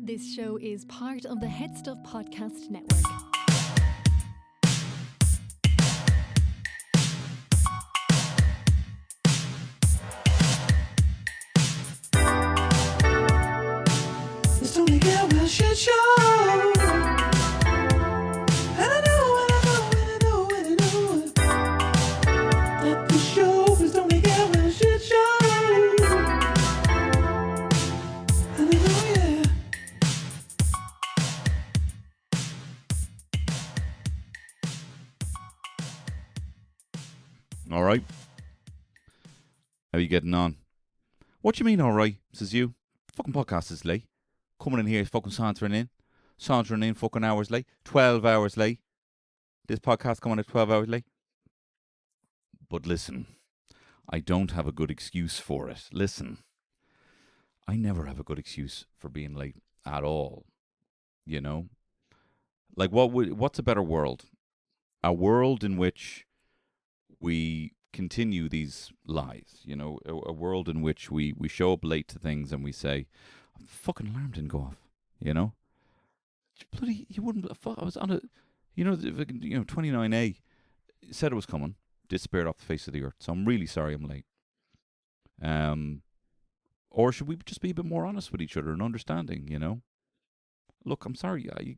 This show is part of the Head Stuff Podcast Network. It's Tony Galwell shit show. And I know that the show is Tony Galwell shit show. And I know, yeah. All right. How are you getting on? What do you mean, all right? Says you. Fucking podcast is late. Coming in here, fucking sauntering in fucking hours late. 12 hours late. This podcast coming at 12 hours late. But listen, I don't have a good excuse for it. Listen, I never have a good excuse for being late at all. You know? Like, what's a better world? A world in which we continue these lies, you know, a world in which we show up late to things and we say, fucking alarm didn't go off, you know? Bloody, you wouldn't, I was on a, you know, 29A said it was coming, disappeared off the face of the earth, so I'm really sorry I'm late. Or should we just be a bit more honest with each other and understanding, you know? Look, I'm sorry, I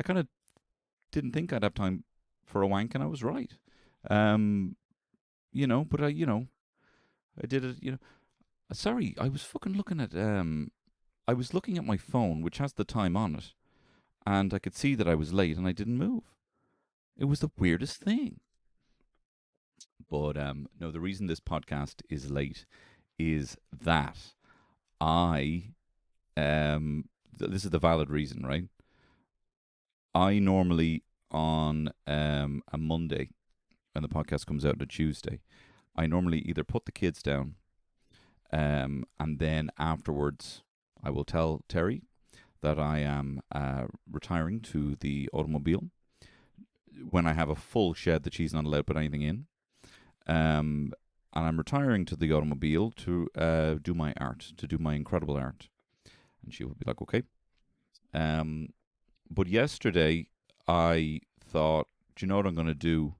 kind of didn't think I'd have time for a wank, and I was right. You know, but I did it, you know. Sorry, I was fucking looking at, I was looking at my phone, which has the time on it, and I could see that I was late and I didn't move. It was the weirdest thing. But, no, the reason this podcast is late is that this is the valid reason, right? I normally, on a Monday, when the podcast comes out on a Tuesday, I normally either put the kids down, and then afterwards I will tell Terry that I am retiring to the automobile when I have a full shed that she's not allowed to put anything in. And I'm retiring to the automobile to do my art, to do my incredible art. And she will be like, okay. But yesterday I thought, do you know what I'm going to do?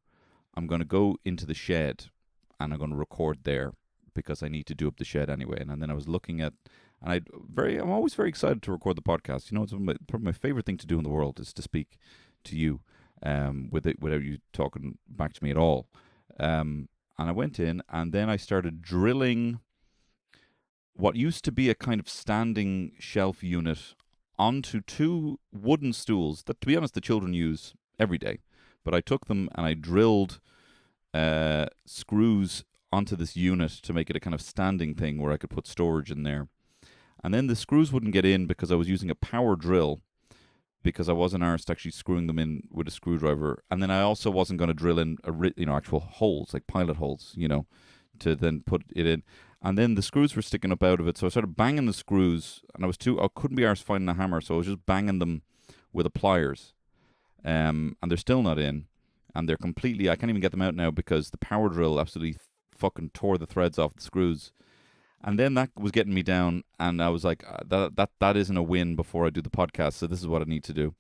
I'm going to go into the shed and I'm going to record there because I need to do up the shed anyway. And then I was looking at, and I'm always very excited to record the podcast. You know, it's probably my favorite thing to do in the world is to speak to you without you talking back to me at all. And I went in and then I started drilling what used to be a kind of standing shelf unit onto two wooden stools that, to be honest, the children use every day. But I took them and I drilled screws onto this unit to make it a kind of standing thing where I could put storage in there. And then the screws wouldn't get in because I was using a power drill because I wasn't arsed actually screwing them in with a screwdriver. And then I also wasn't going to drill in actual holes, like pilot holes, you know, to then put it in. And then the screws were sticking up out of it, so I started banging the screws, and I couldn't be arsed finding a hammer, so I was just banging them with the pliers. And they're still not in, and they're completely, I can't even get them out now because the power drill absolutely fucking tore the threads off the screws. And then that was getting me down, and I was like, that isn't a win before I do the podcast, so this is what I need to do.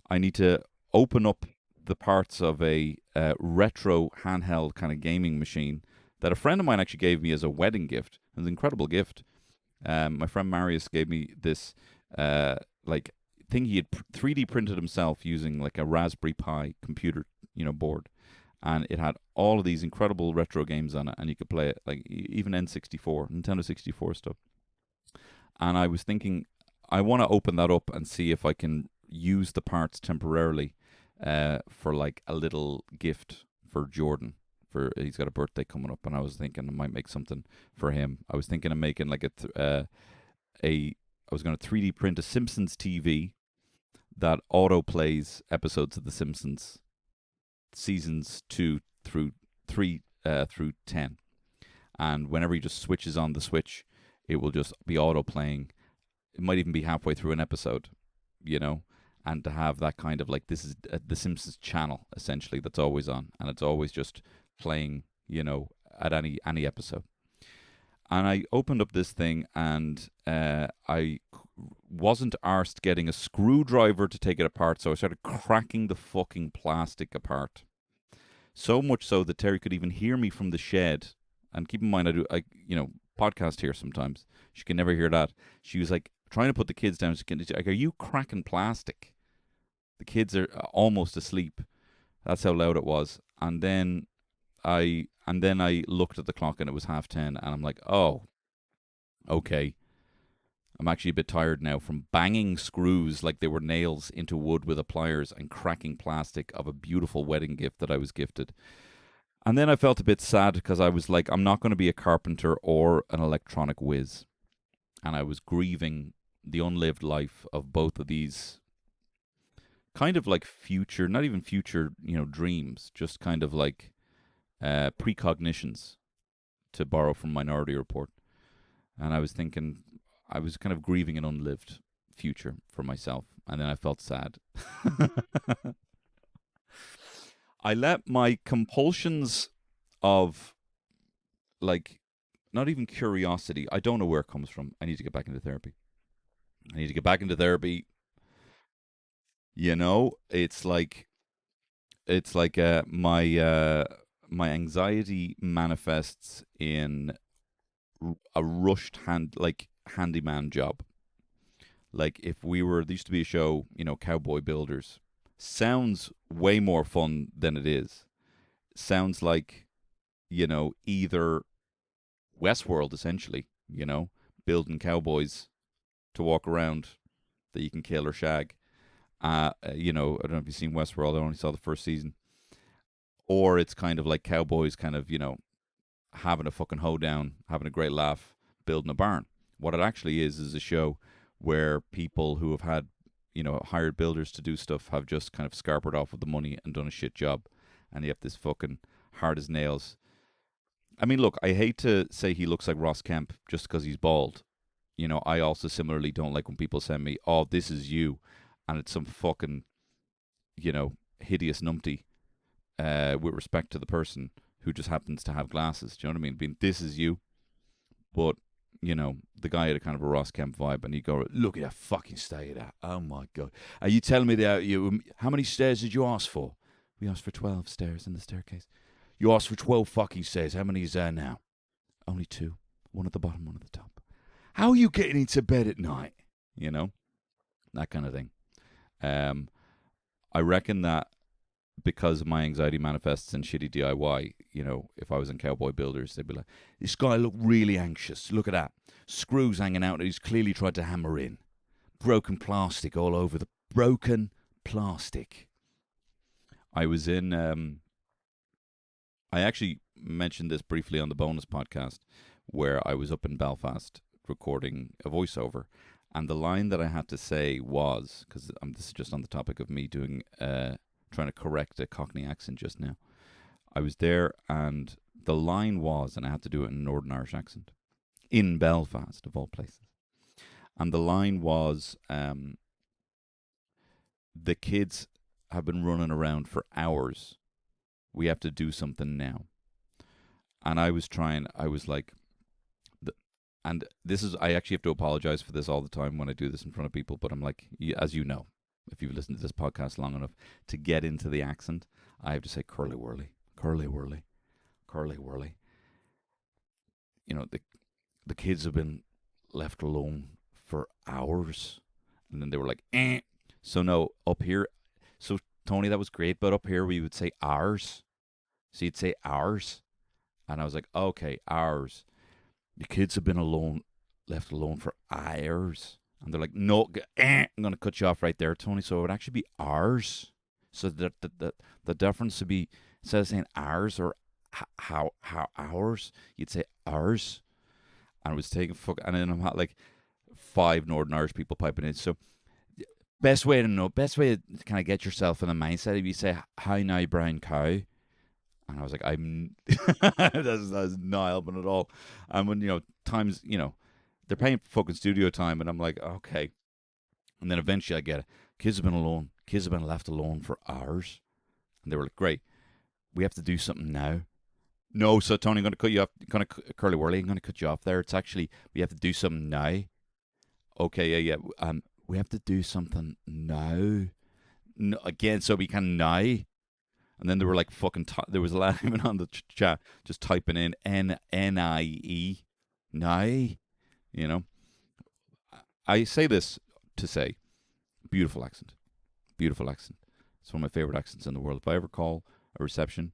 I need to open up the parts of a retro handheld kind of gaming machine that a friend of mine actually gave me as a wedding gift. It was an incredible gift. My friend Marius gave me this thing he had 3D printed himself using like a Raspberry Pi computer, board, and it had all of these incredible retro games on it, and you could play it like even Nintendo 64 stuff. And I was thinking, I want to open that up and see if I can use the parts temporarily for like a little gift for Jordan. He's got a birthday coming up, and I was thinking I might make something for him. I was thinking of making like I was going to 3D print a Simpsons TV that auto plays episodes of The Simpsons, seasons 2 through 3 through 10, and whenever he just switches on the switch, it will just be auto playing. It might even be halfway through an episode, and to have that kind of like, this is the Simpsons channel essentially that's always on, and it's always just playing, at any episode. And I opened up this thing, and I wasn't arsed getting a screwdriver to take it apart, so I started cracking the fucking plastic apart. So much so that Terry could even hear me from the shed. And keep in mind, I podcast here sometimes. She can never hear that. She was like trying to put the kids down. She's like, "Are you cracking plastic?" The kids are almost asleep. That's how loud it was. And then I looked at the clock and it was 10:30, and I'm like, "Oh, okay. I'm actually a bit tired now from banging screws like they were nails into wood with a pliers and cracking plastic of a beautiful wedding gift that I was gifted." And then I felt a bit sad because I was like, I'm not going to be a carpenter or an electronic whiz. And I was grieving the unlived life of both of these kind of like future, not even future, dreams, just kind of like precognitions, to borrow from Minority Report. And I was thinking, I was kind of grieving an unlived future for myself. And then I felt sad. I let my compulsions of, like, not even curiosity. I don't know where it comes from. I need to get back into therapy. It's like my anxiety manifests in a rushed handyman job. Like if there used to be a show, Cowboy Builders. Sounds way more fun than it is. Sounds like, either Westworld essentially, building cowboys to walk around that you can kill or shag. I don't know if you've seen Westworld. I only saw the first season. Or it's kind of like cowboys kind of, having a fucking hoedown, having a great laugh, building a barn. What it actually is a show where people who have had, hired builders to do stuff have just kind of scarpered off with the money and done a shit job. And you have this fucking hard as nails. I mean, look, I hate to say he looks like Ross Kemp just because he's bald. I also similarly don't like when people send me, "Oh, this is you," and it's some fucking, hideous numpty, with respect to the person who just happens to have glasses. Do you know what I mean? Being, "This is you," but the guy had a kind of a Ross Kemp vibe, and he'd go, "Look at that fucking stair. Oh my god, are you telling me that how many stairs did you ask for?" "We asked for 12 stairs in the staircase." "You asked for 12 fucking stairs. How many is there now?" "Only 2. One at the bottom, one at the top." "How are you getting into bed at night?" That kind of thing. I reckon that because my anxiety manifests in shitty DIY, if I was in Cowboy Builders, they'd be like, "This guy looked really anxious. Look at that. Screws hanging out that he's clearly tried to hammer in. Broken plastic all over the broken plastic." I was in, I actually mentioned this briefly on the bonus podcast where I was up in Belfast recording a voiceover. And the line that I had to say was, because this is just on the topic of me doing, trying to correct a Cockney accent just now. I was there and the line was, and I had to do it in a Northern Irish accent, in Belfast, of all places. And the line was, "The kids have been running around for hours. We have to do something now." And I was like, and this is, I actually have to apologize for this all the time when I do this in front of people, but I'm like, as you know, if you've listened to this podcast long enough, to get into the accent, I have to say curly whirly, curly whirly, curly whirly. The kids have been left alone for hours. And then they were like, eh. So no, up here, so Tony, that was great, but up here we would say ours. So you'd say ours. And I was like, okay, ours. "The kids have been left alone for hours." And they're like, "No, I'm going to cut you off right there, Tony. So it would actually be ours." So the difference would be, instead of saying ours or how ours, you'd say ours. And it was taking and then I'm had like 5 Northern Irish people piping in. So best way to kind of get yourself in the mindset, if you say, "Hi now, brown cow." And I was like, that's not helping at all. And when, times, they're paying for fucking studio time, and I'm like, okay. And then eventually I get it. Kids have been left alone for hours. And they were like, "Great, we have to do something now." "No, so Tony, I'm going to cut you off, curly whirly, I'm going to cut you off there. It's actually, we have to do something now." Okay, yeah, yeah. We have to do something now. No, again, so we can now. And then there were like fucking. There was a lot even on the chat just typing in NIE now. You know, I say this to say, beautiful accent, beautiful accent. It's one of my favorite accents in the world. If I ever call a reception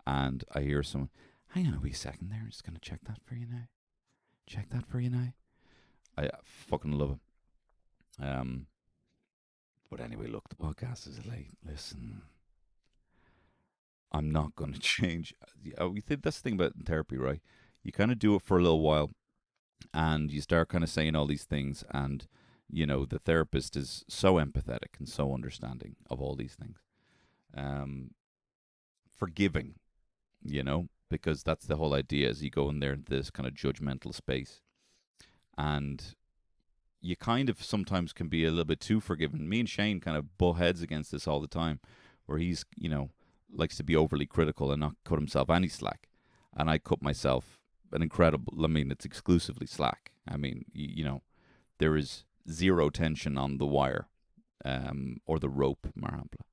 and I hear someone, hang on a wee second there, I'm just gonna check that for you now. Check that for you now. I fucking love it. But anyway, look, the podcast is late. Listen, I'm not going to change. We think that's the thing about therapy, right? You kind of do it for a little while, and you start kind of saying all these things, and the therapist is so empathetic and so understanding of all these things, forgiving, because that's the whole idea. Is you go in there into this kind of judgmental space, and you kind of sometimes can be a little bit too forgiving. Me and Shane kind of butt heads against this all the time, where he's, likes to be overly critical and not cut himself any slack. And I cut myself an incredible, it's exclusively slack. I mean, there is zero tension on the wire, or the rope, Marhampla.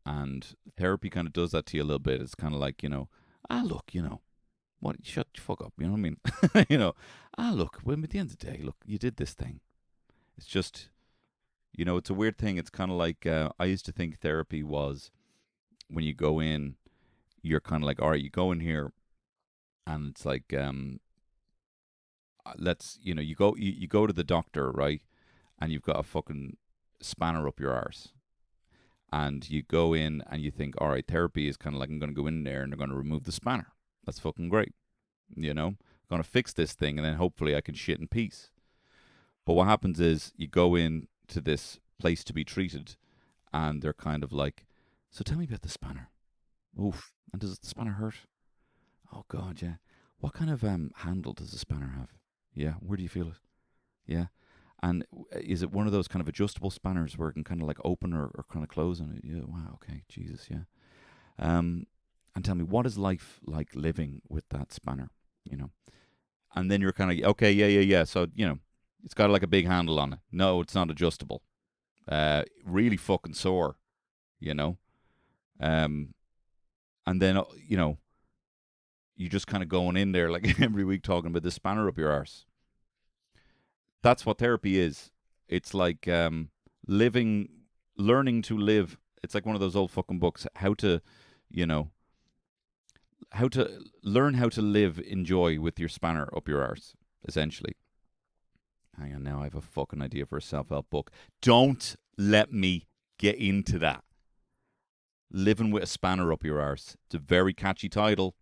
And therapy kind of does that to you a little bit. It's kind of like, look, what, shut the fuck up, you know what I mean? Look, well, at the end of the day, look, you did this thing. It's just, it's a weird thing. It's kind of like, I used to think therapy was when you go in, you're kind of like, all right, you go in here, and it's like, you go to the doctor, right? And you've got a fucking spanner up your arse. And you go in and you think, all right, therapy is kind of like, I'm going to go in there and they're going to remove the spanner. That's fucking great. I'm going to fix this thing and then hopefully I can shit in peace. But what happens is you go in to this place to be treated and they're kind of like, so tell me about the spanner. Oof. And does the spanner hurt? Oh, God, yeah. What kind of handle does the spanner have? Yeah. Where do you feel it? Yeah. And is it one of those kind of adjustable spanners where it can kind of like open or kind of close? And yeah, wow, okay, Jesus, yeah. And tell me, what is life like living with that spanner? And then you're kind of, okay, yeah. So it's got like a big handle on it. No, it's not adjustable. Really fucking sore. And then you just kind of going in there like every week talking about the spanner up your arse. That's what therapy is. It's like learning to live. It's like one of those old fucking books, how to learn how to live in joy with your spanner up your arse, essentially. Hang on now, I have a fucking idea for a self-help book. Don't let me get into that. Living with a spanner up your arse. It's a very catchy title.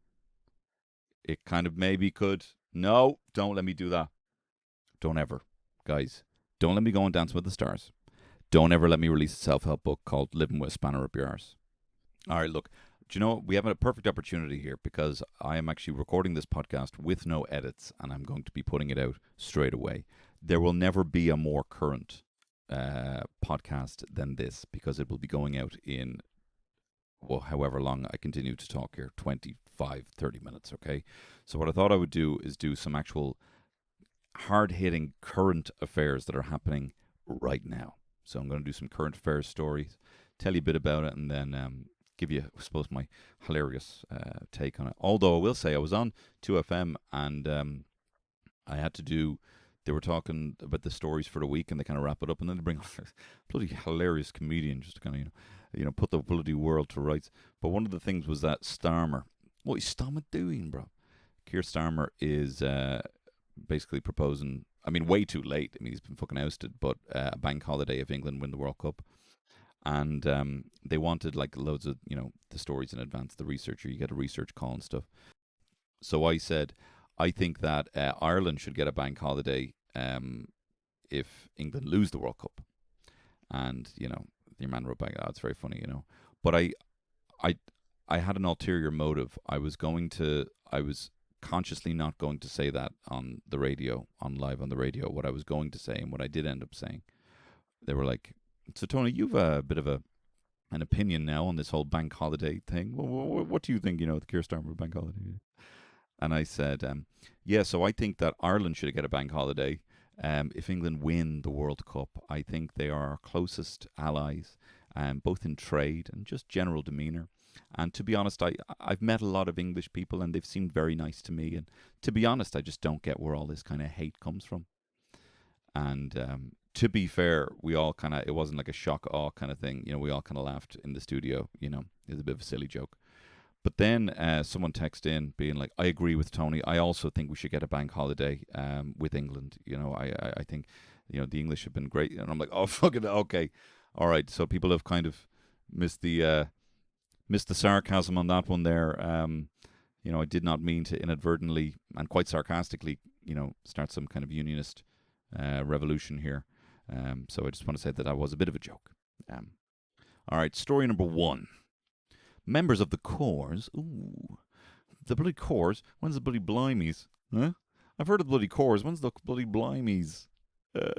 It kind of maybe could. No, don't let me do that. Don't ever, guys. Don't let me go and dance with the stars. Don't ever let me release a self-help book called Living with a Spanner Up Your Arse. All right, look. Do you know what? We have a perfect opportunity here because I am actually recording this podcast with no edits and I'm going to be putting it out straight away. There will never be a more current podcast than this because it will be going out in, well, however long I continue to talk here, 25, 30 minutes, okay? So what I thought I would do is do some actual hard-hitting current affairs that are happening right now. So I'm going to do some current affairs stories, tell you a bit about it, and then give you, I suppose, my hilarious take on it. Although I will say I was on 2FM and I had to do, they were talking about the stories for the week and they kind of wrap it up and then they bring on a bloody hilarious comedian just to kind of, put the bloody world to rights. But one of the things was that Starmer. What is Starmer doing, bro? Keir Starmer is basically proposing, way too late. He's been fucking ousted, but a bank holiday if England win the World Cup. And they wanted like loads of, the stories in advance, the researcher, you get a research call and stuff. So I said, I think that Ireland should get a bank holiday if England lose the World Cup. And, your man wrote back, oh, it's very funny, But I had an ulterior motive. I was consciously not going to say that on the radio, live on the radio, what I was going to say and what I did end up saying. They were like, so Tony, you've a bit of an opinion now on this whole bank holiday thing. What do you think, the Keir Starmer bank holiday? and I said, yeah, so I think that Ireland should get a bank holiday. If England win the World Cup, I think they are our closest allies, both in trade and just general demeanour. And to be honest, I've met a lot of English people, and they've seemed very nice to me. And to be honest, I just don't get where all this kind of hate comes from. And to be fair, we all kind of, it wasn't like a shock awe kind of thing. We all kind of laughed in the studio. It was a bit of a silly joke. But then someone texted in being like, I agree with Tony. I also think we should get a bank holiday with England. I think, the English have been great. And I'm like, oh, fucking, okay. All right. So people have kind of missed the sarcasm on that one there. I did not mean to inadvertently and quite sarcastically, start some kind of unionist revolution here. So I just want to say that was a bit of a joke. All right. Story number 1. Members of the Corps. Ooh. The bloody Corps? When's the bloody Blimies? Huh? I've heard of the bloody Corps. When's the bloody Blimies? Oh,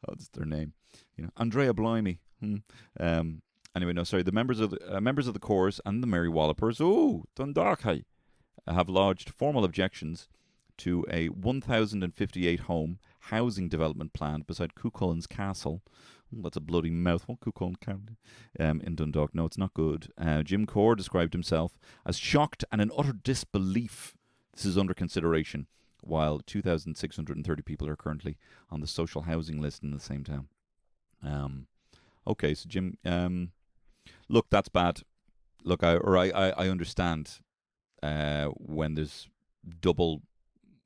that's their name. Andrea Blimey. Anyway, no, sorry. The members of the Corps and the Mary Wallopers, Dundalk, have lodged formal objections to a 1,058 home housing development plan beside Cuchulain's Castle. That's a bloody mouthful, Cuchulain County, in Dundalk. No, it's not good. Jim Core described himself as shocked and in utter disbelief. This is under consideration, while 2,630 people are currently on the social housing list in the same town. Okay, so Jim, look, that's bad. Look, I understand when there's double,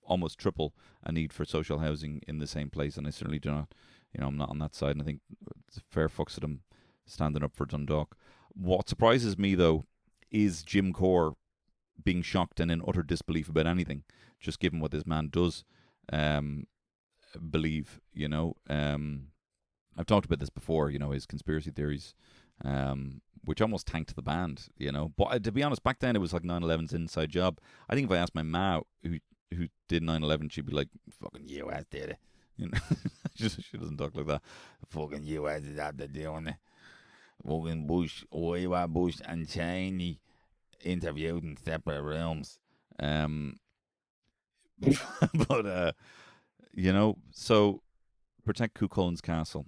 almost triple a need for social housing in the same place, and I certainly do not. I'm not on that side, and I think it's a fair fucks to them standing up for Dundalk. What surprises me, though, is Jim Core being shocked and in utter disbelief about anything, just given what this man does believe. I've talked about this before, his conspiracy theories, which almost tanked the band, But to be honest, back then it was like 9/11's inside job. I think if I asked my ma who did 9/11, she'd be like, fucking US did it. She doesn't talk like that. Fucking US is out there doing it. Fucking Bush and Cheney interviewed in separate rooms. But so protect Cuchulain's Castle.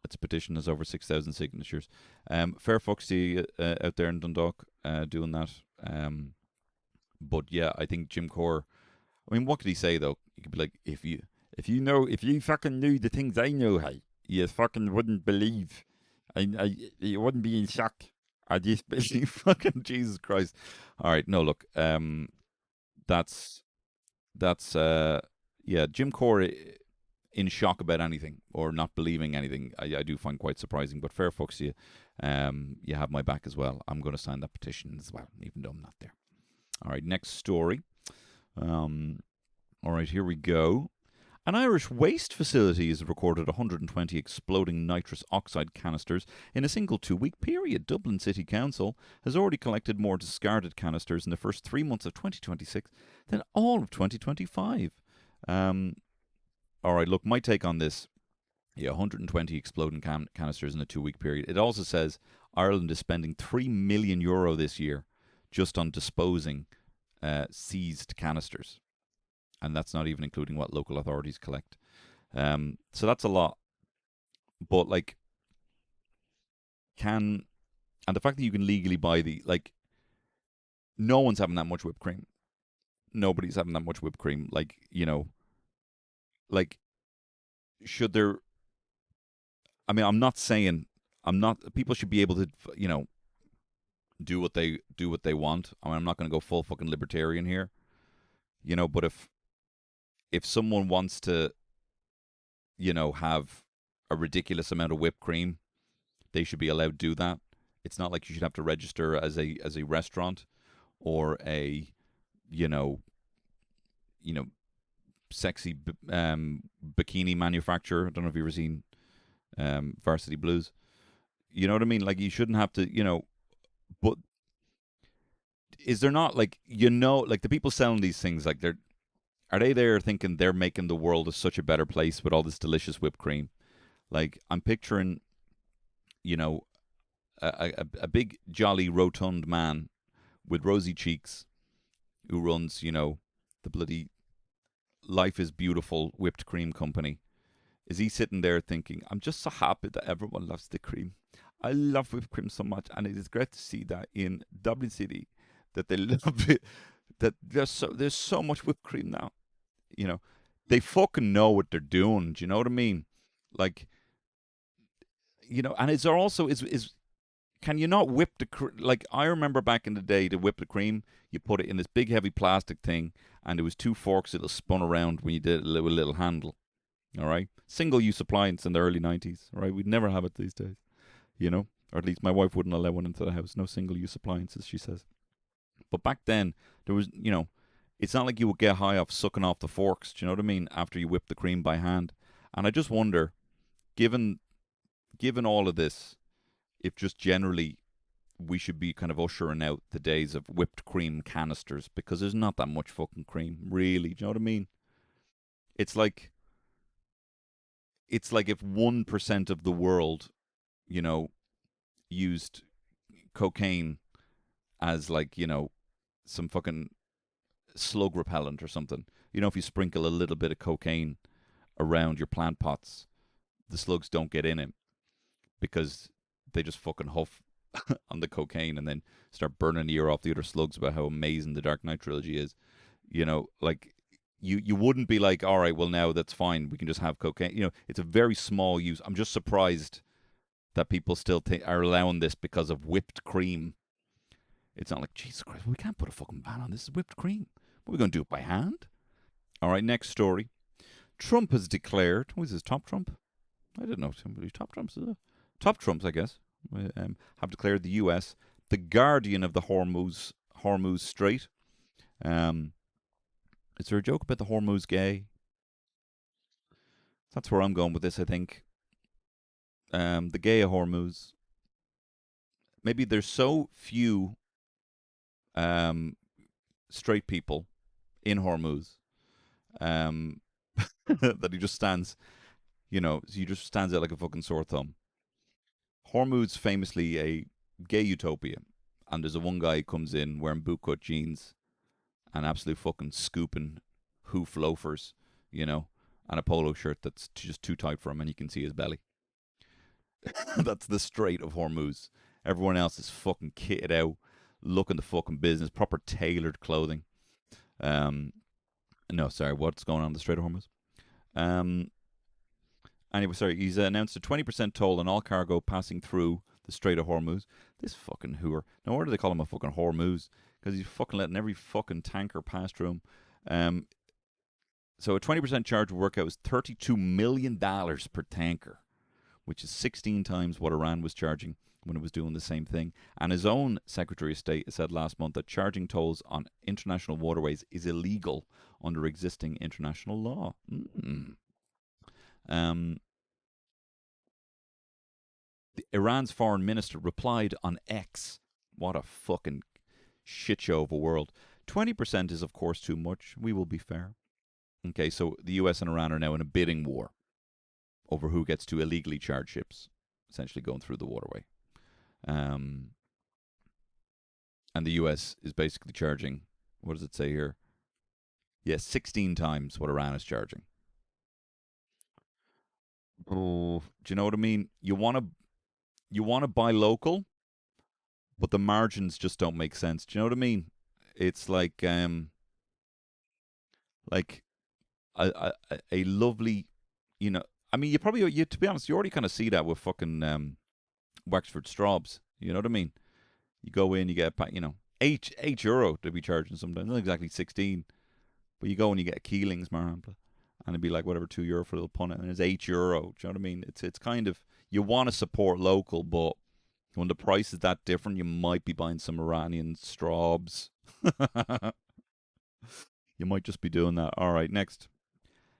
Its petition has over 6,000 signatures. Fair fucks to you out there in Dundalk doing that. But yeah, I think Jim Core. I mean, what could he say though? He could be like, if you fucking knew the things I know, you fucking wouldn't believe. You wouldn't be in shock. I just believe fucking Jesus Christ. All right, no, look, that's Jim Core in shock about anything or not believing anything. I do find quite surprising. But fair fucks to you. You have my back as well. I'm going to sign that petition as well, even though I'm not there. All right, next story. All right, here we go. An Irish waste facility has recorded 120 exploding nitrous oxide canisters in a single 2-week period. Dublin City Council has already collected more discarded canisters in the first 3 months of 2026 than all of 2025. All right, look, my take on this. Yeah, 120 exploding canisters in a 2-week period. It also says Ireland is spending €3 million this year just on disposing seized canisters. And that's not even including what local authorities collect. So that's a lot. But, and the fact that you can legally buy no one's having that much whipped cream. Nobody's having that much whipped cream. Should there... I mean, people should be able to, do what they want. I mean, I'm not going to go full fucking libertarian here. But if someone wants to, have a ridiculous amount of whipped cream, they should be allowed to do that. It's not like you should have to register as a restaurant or a, sexy bikini manufacturer. I don't know if you've ever seen Varsity Blues. You know what I mean? You shouldn't have to, but is there not the people selling these things, are they there thinking they're making the world such a better place with all this delicious whipped cream? I'm picturing, a big, jolly, rotund man with rosy cheeks who runs, the bloody Life is Beautiful whipped cream company, is he sitting there thinking, I'm just so happy that everyone loves the cream. I love whipped cream so much, and it is great to see that in Dublin City that they love it, that there's so much whipped cream now. You know, they fucking know what they're doing. Do you know what I mean? Like, and is there also is can you not whip like I remember back in the day to whip the cream, you put it in this big heavy plastic thing, and there was two forks that spun around when you did it with a little handle. All right, single use appliance in the early 90s. Right, we'd never have it these days. Or at least my wife wouldn't allow one into the house. No single use appliances, she says. But back then there was, it's not like you would get high off sucking off the forks. Do you know what I mean? After you whip the cream by hand, and I just wonder, given all of this, if just generally we should be kind of ushering out the days of whipped cream canisters, because there's not that much fucking cream, really. Do you know what I mean? It's like if 1% of the world, used cocaine as like, some fucking slug repellent or something. If you sprinkle a little bit of cocaine around your plant pots, the slugs don't get in it because they just fucking huff on the cocaine and then start burning the ear off the other slugs about how amazing the Dark Knight trilogy is. Like you wouldn't be like, all right, well now that's fine, we can just have cocaine. It's a very small use. I'm just surprised that people still are allowing this because of whipped cream. It's not like, Jesus Christ, we can't put a fucking ban on this. Is whipped cream. What are we going to do it by hand? All right, next story. Trump has declared, who is this, Top Trump? I didn't know somebody. Top Trumps, is it? Top Trumps, I guess, have declared the U.S. the guardian of the Hormuz Strait. Is there a joke about the Hormuz gay? That's where I'm going with this, I think. The gay of Hormuz. Maybe there's so few straight people in Hormuz that he just stands, he just stands out like a fucking sore thumb. Hormuz famously a gay utopia, and there's a one guy who comes in wearing bootcut jeans and absolute fucking scooping hoof loafers, and a polo shirt that's just too tight for him, and you can see his belly. That's the Strait of Hormuz. Everyone else is fucking kitted out, looking the fucking business, proper tailored clothing. No, sorry, what's going on the Strait of Hormuz? Anyway, sorry, he's announced a 20% toll on all cargo passing through the Strait of Hormuz. This fucking hooer. No wonder they call him a fucking Hormuz, because he's fucking letting every fucking tanker pass through him. So a 20% charge would work out as $32 million per tanker, which is 16 times what Iran was charging when it was doing the same thing. And his own Secretary of State said last month that charging tolls on international waterways is illegal under existing international law. Iran's foreign minister replied on X. What a fucking shit show of a world. 20% is, of course, too much. We will be fair. Okay, so the US and Iran are now in a bidding war over who gets to illegally charge ships, essentially going through the waterway. And the US is basically charging, what does it say here? Yes, 16 times what Iran is charging. Oh, do you know what I mean? You want to buy local, but the margins just don't make sense. Do you know what I mean? It's like a lovely, I mean, to be honest, you already kind of see that with fucking Wexford Straubs. You know what I mean? You go in, you get €8 to be charging sometimes, not exactly 16, but you go and you get a Keelings, Marhample, and it'd be like whatever €2 for a little punnet, and it's €8. Do you know what I mean? It's kind of, you want to support local, but when the price is that different, you might be buying some Iranian Straubs. You might just be doing that. All right, next.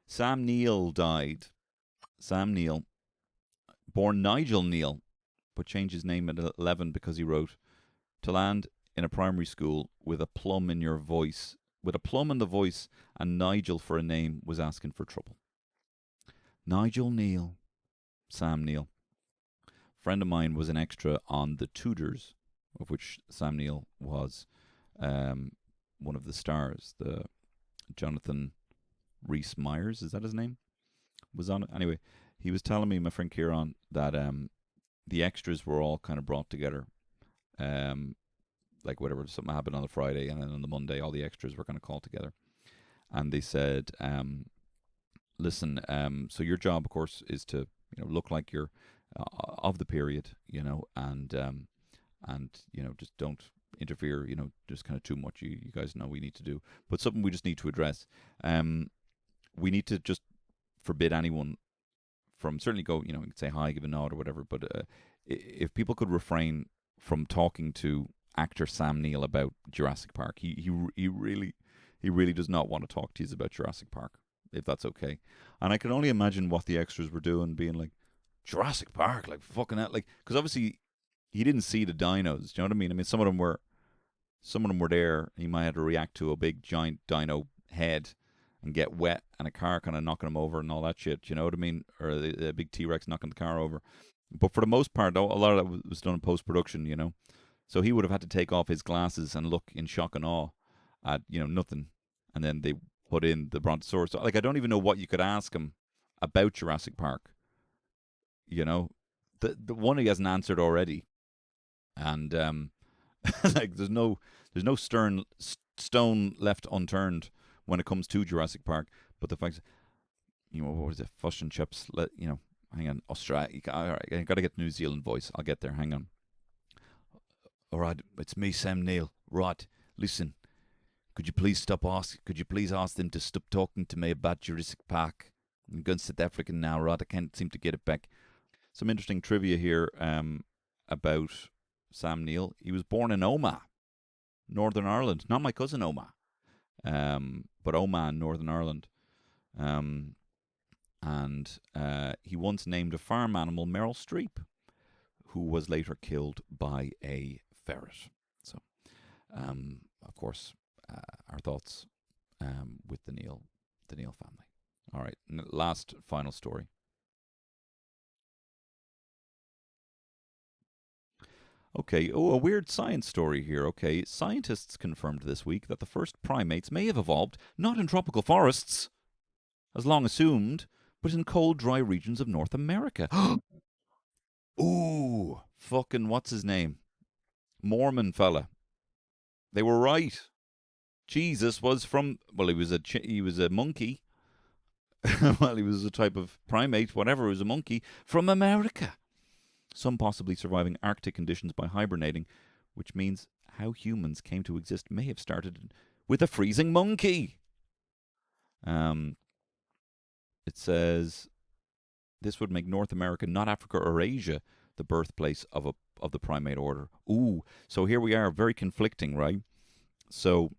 Sam Neill died. Sam Neill, born Nigel Neill, but changed his name at 11 because he wrote, "To land in a primary school with a plum in your voice, with a plum in the voice and Nigel for a name was asking for trouble." Nigel Neill. Sam Neill. Friend of mine was an extra on The Tudors, of which Sam Neill was. one of the stars, the Jonathan Rhys Myers, is that his name? Was on it anyway. He was telling me, my friend Kieran, that the extras were all kind of brought together. Like whatever, something happened on the Friday, and then on the Monday, all the extras were kind of called together, and they said, "Listen, so your job, of course, is to look like you're of the period, and just don't interfere, just kind of too much. You guys know we need to do, but something we just need to address. We need to just forbid anyone from certainly go, you can say hi, give a nod or whatever, but if people could refrain from talking to actor Sam Neill about Jurassic Park. He really does not want to talk to you about Jurassic Park, if that's okay. And I can only imagine what the extras were doing, being like, Jurassic Park, like fucking hell, like, because obviously he didn't see the dinos. Do you know what I mean? I mean, some of them were there. He might have to react to a big giant dino head and get wet, and a car kind of knocking him over and all that shit. Do you know what I mean? Or a big T-Rex knocking the car over. But for the most part, though, a lot of that was done in post-production, So he would have had to take off his glasses and look in shock and awe at, nothing. And then they put in the Brontosaurus. So, like, I don't even know what you could ask him about Jurassic Park. The one he hasn't answered already. And, like, there's no stone left unturned when it comes to Jurassic Park. But the fact, what is it? Fish and chips, hang on, Australia. All right, I got to get New Zealand voice. I'll get there. Hang on. All right, it's me, Sam Neill. Right, listen. Could you please ask them to stop talking to me about Jurassic Park? I'm going to South Africa now, right? I can't seem to get it back. Some interesting trivia here about Sam Neill. He was born in Omagh, Northern Ireland. Not my cousin Omagh, but Omagh in Northern Ireland. And he once named a farm animal Meryl Streep, who was later killed by a ferret. So, of course, our thoughts with the Neill family. All right, last final story. Okay, a weird science story here. Okay, scientists confirmed this week that the first primates may have evolved not in tropical forests, as long assumed, but in cold, dry regions of North America. Ooh, fucking what's his name? Mormon fella. They were right. Jesus was from, well, he was a monkey. Well, he was a type of primate, whatever, he was a monkey from America. Some possibly surviving Arctic conditions by hibernating, which means how humans came to exist may have started with a freezing monkey. It says this would make North America, not Africa or Asia, the birthplace of the primate order. Ooh, so here we are, very conflicting, right? So,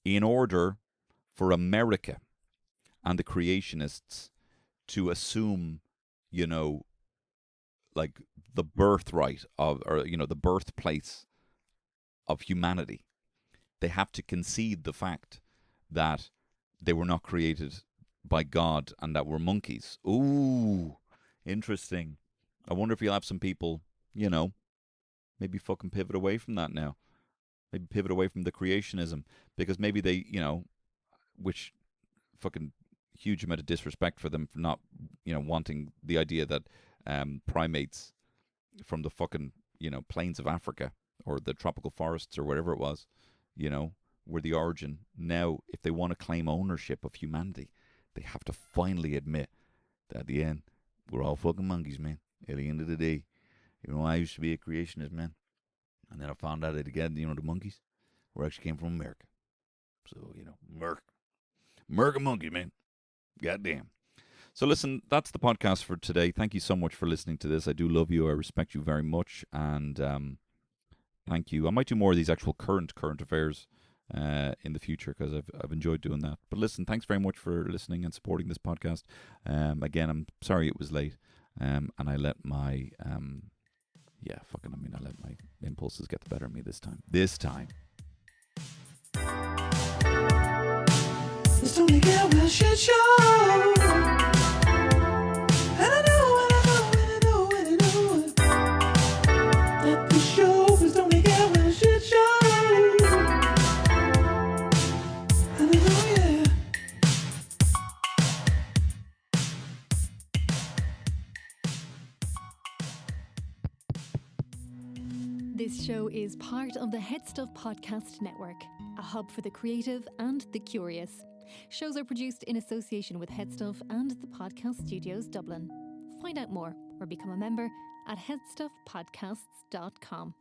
in order for America and the creationists to assume, like the birthright of, or the birthplace of humanity, they have to concede the fact that they were not created by God and that we're monkeys. Ooh, interesting. I wonder if you'll have some people, maybe fucking pivot away from that now. Maybe pivot away from the creationism, because maybe they, which fucking huge amount of disrespect for them for not, wanting the idea that primates from the fucking, plains of Africa or the tropical forests or whatever it was, were the origin. Now, if they want to claim ownership of humanity, they have to finally admit that at the end, we're all fucking monkeys, man. At the end of the day, I used to be a creationist, man. And then I found out that again, the monkeys actually came from America. So, America monkey, man. Goddamn. So listen, that's the podcast for today. Thank you so much for listening to this. I do love you. I respect you very much. And thank you. I might do more of these actual current affairs in the future, because I've enjoyed doing that. But listen, thanks very much for listening and supporting this podcast. Again, I'm sorry it was late. And I let my I let my impulses get the better of me this time. It's Tony Galwell shit show. And I know that the show is Tony Galwell shit show. This show is part of the Head Stuff Podcast Network, a hub for the creative and the curious. Shows are produced in association with Head Stuff and the Podcast Studios Dublin. Find out more or become a member at headstuffpodcasts.com.